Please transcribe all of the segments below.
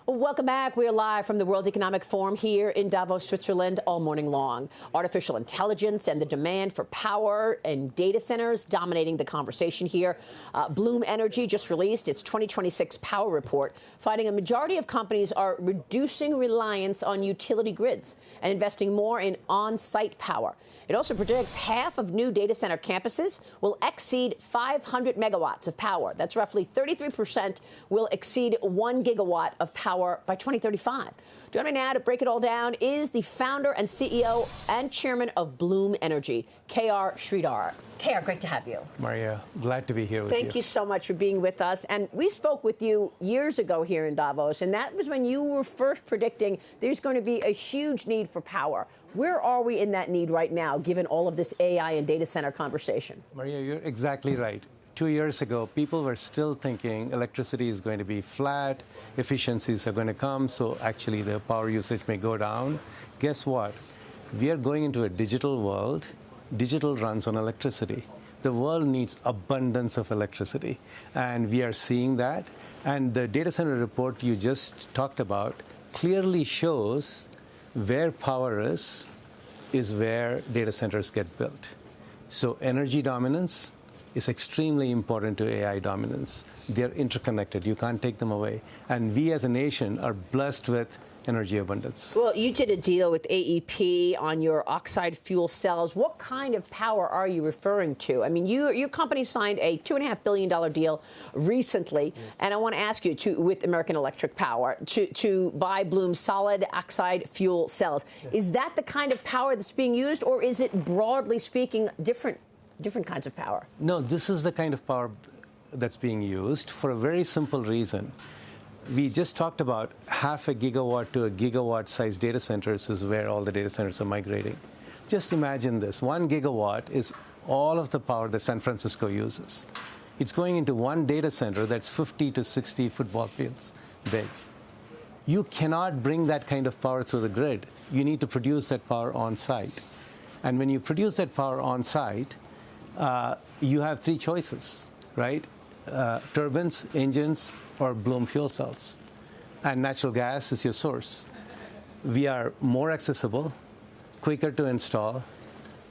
Well, welcome back. We are live from the World Economic Forum here in Davos, Switzerland, all morning long. Artificial intelligence and the demand for power and data centers dominating the conversation here. Bloom Energy just released its 2026 power report, finding a majority of companies are reducing reliance on utility grids and investing more in on-site power. It also predicts half of new data center campuses will exceed 500 megawatts of power. That's roughly 33% will exceed 1 gigawatt of power by 2035. Joining me now to break it all down is the founder and CEO and chairman of Bloom Energy, KR Sridhar. KR, great to have you. Maria, glad to be here with you. Thank you so much for being with us. And we spoke with you years ago here in Davos, and that was when you were first predicting there's going to be a huge need for power. Where are we in that need right now, given all of this AI and data center conversation? Maria, you're exactly right. 2 years ago, people were still thinking electricity is going to be flat, efficiencies are going to come, so actually the power usage may go down. Guess what? We are going into a digital world. Digital runs on electricity. The world needs abundance of electricity, and we are seeing that. And the data center report you just talked about clearly shows where power is where data centers get built. So energy dominance is extremely important to AI dominance. They're interconnected. You can't take them away. And we as a nation are blessed with energy abundance. Well, you did a deal with AEP on your oxide fuel cells. What kind of power are you referring to? I mean, your company signed a $2.5 billion deal recently, yes. And I want to ask you with American Electric Power to buy Bloom's solid oxide fuel cells. Yes. Is that the kind of power that's being used, or is it, broadly speaking, different kinds of power? No, this is the kind of power that's being used for a very simple reason. We just talked about half a gigawatt to a gigawatt size data centers is where all the data centers are migrating. Just imagine this. 1 gigawatt is all of the power that San Francisco uses. It's going into one data center that's 50 to 60 football fields big. You cannot bring that kind of power through the grid. You need to produce that power on site. And when you produce that power on site, you have three choices, right? Turbines, engines, or Bloom fuel cells. And natural gas is your source. We are more accessible, quicker to install,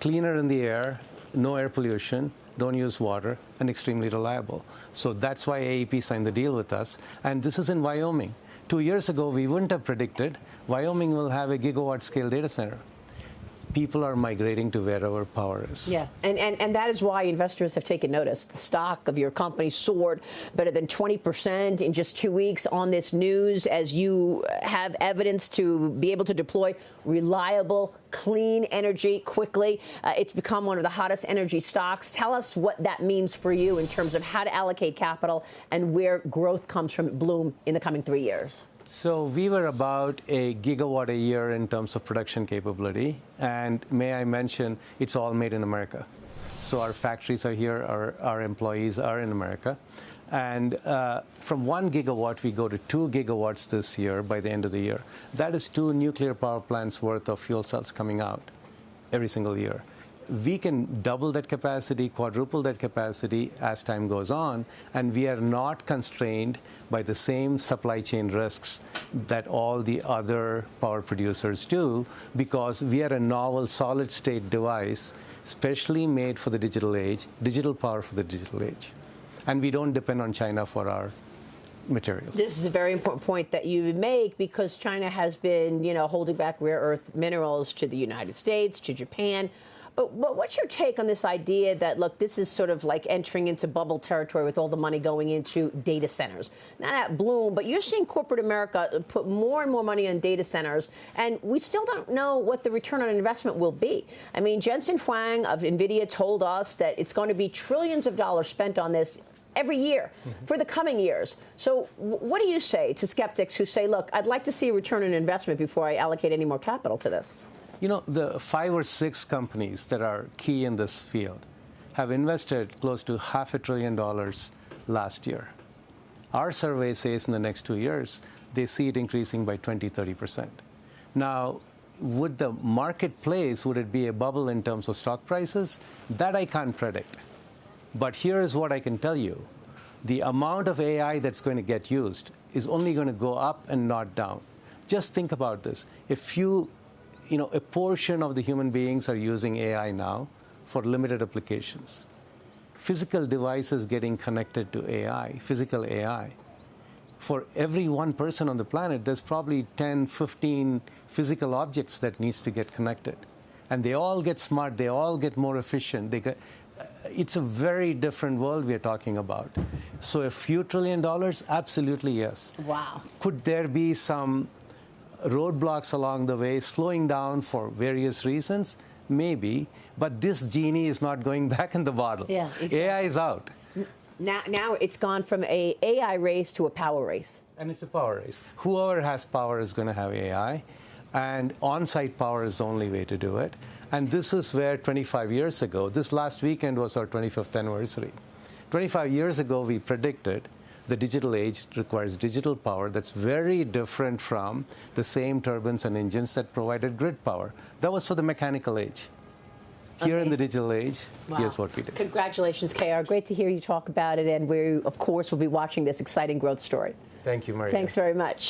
cleaner in the air, no air pollution, don't use water, and extremely reliable. So that's why AEP signed the deal with us. And this is in Wyoming. 2 years ago, we wouldn't have predicted Wyoming will have a gigawatt scale data center. People are migrating to wherever power is. Yeah, and that is why investors have taken notice. The stock of your company soared better than 20% in just 2 weeks on this news, as you have evidence to be able to deploy reliable, clean energy quickly. It's become one of the hottest energy stocks. Tell us what that means for you in terms of how to allocate capital and where growth comes from Bloom in the coming 3 years. So we were about a gigawatt a year in terms of production capability. And may I mention, it's all made in America. So our factories are here, our employees are in America. And from 1 gigawatt, we go to 2 gigawatts this year by the end of the year. That is 2 nuclear power plants worth of fuel cells coming out every single year. We can double that capacity, quadruple that capacity as time goes on, and we are not constrained by the same supply chain risks that all the other power producers do, because we are a novel solid-state device, specially made for the digital age, digital power for the digital age. And we don't depend on China for our materials. This is a very important point that you make, because China has been, holding back rare earth minerals to the United States, to Japan. But what's your take on this idea that, look, this is sort of like entering into bubble territory with all the money going into data centers? Not at Bloom, but you're seeing corporate America put more and more money on data centers, and we still don't know what the return on investment will be. I mean, Jensen Huang of NVIDIA told us that it's going to be trillions of dollars spent on this every year for the coming years. So what do you say to skeptics who say, look, I'd like to see a return on investment before I allocate any more capital to this? The 5 or 6 companies that are key in this field have invested close to $500 billion last year. Our survey says in the next 2 years, they see it increasing by 20-30%. Now, would the marketplace, would it be a bubble in terms of stock prices? That I can't predict. But here is what I can tell you. the amount of AI that's going to get used is only going to go up and not down. Just think about this. A portion of the human beings are using AI now for limited applications. Physical devices getting connected to AI, physical AI. For every one person on the planet, there's probably 10, 15 physical objects that needs to get connected. And they all get smart, they all get more efficient. It's a very different world we're talking about. So a few $1 trillion, absolutely yes. Wow. Could there be some roadblocks along the way, slowing down for various reasons? Maybe, but this genie is not going back in the bottle. Yeah, exactly. AI is out. Now it's gone from a AI race to a power race. And it's a power race. Whoever has power is going to have AI, and on-site power is the only way to do it. And this is where 25 years ago, this last weekend was our 25th anniversary. 25 years ago, we predicted the digital age requires digital power that's very different from the same turbines and engines that provided grid power. That was for the mechanical age. Here in the digital age, wow. Here's what we did. Congratulations, KR. Great to hear you talk about it. And we, of course, will be watching this exciting growth story. Thank you, Maria. Thanks very much.